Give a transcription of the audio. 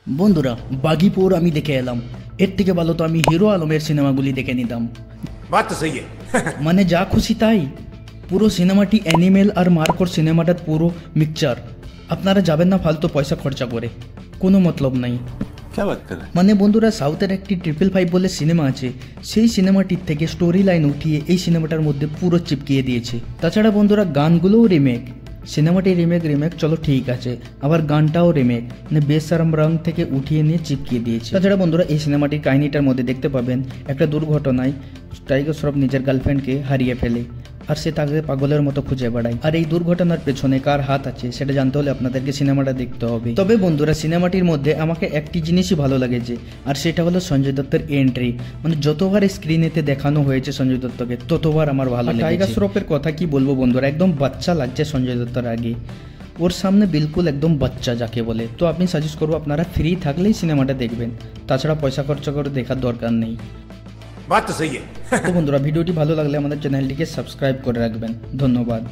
বন্ধুরা বাগিপুর আমি দেখে এলাম, এর থেকে ভালো তো আমি হিরো আলমের সিনেমাগুলি দেখে নিতাম। बात तो सही है। মানে যা খুশি তাই, পুরো সিনেমাটি অ্যানিমেল আর মার্কর সিনেমাটা পুরো মিক্সচার। আপনারা যাবেন না ফালতু পয়সা খরচা করে, কোনো মতলব নাই। क्या बात कर रहे हैं? মানে বন্ধুরা সাউথের একটি 555 বলে সিনেমা আছে, সেই সিনেমাটির থেকে স্টোরি লাইন উঠিয়ে এই সিনেমাটার মধ্যে পুরো চিপকিয়ে দিয়েছে। তাছাড়া বন্ধুরা গানগুলোও রিমেক, সিনেমাটি রিমেক চলো ঠিক আছে, আবার গানটাও রিমেক, মানে বেশরম রং থেকে উঠিয়ে নিয়ে চিপকিয়ে দিয়েছে। তাছাড়া বন্ধুরা এই সিনেমাটির কাহিনীটার মধ্যে দেখতে পাবেন একটা দুর্ঘটনায় টাইগার শ্রফ নিজের গার্লফ্রেন্ডকে হারিয়ে ফেলে, আর সে তাকে পাগলের মতো খুঁজে বেড়ায়। আর এই দুর্ঘটনার পেছনে কার হাত আছে সেটা জানতে হলে আপনাদেরকে সিনেমাটা দেখতে হবে। তবে বন্ধুরা সিনেমাটির মধ্যে আমাকে একটি জিনিসই ভালো লাগেছে, আর সেটা হলো সঞ্জয় দত্তের এন্ট্রি। মানে যতবার স্ক্রিনেতে দেখানো হয়েছে সঞ্জয় দত্তকে ততবার আমার ভালো লেগেছে। টাইগার শ্রফের কথা কি বলবো বন্ধুরা, একদম বাচ্চা লাগছে সঞ্জয় দত্তর আগে, ওর সামনে বিলকুল একদম বাচ্চা যাকে বলে। তো আমি সাজেস্ট করবো আপনারা ফ্রি থাকলেই সিনেমাটা দেখবেন, তাছাড়া পয়সা খরচা করে দেখার দরকার নেই। बात तो सही है। তো বন্ধুরা ভিডিওটি ভালো লাগলে আমাদের চ্যানেলটিকে সাবস্ক্রাইব করে রাখবেন। ধন্যবাদ।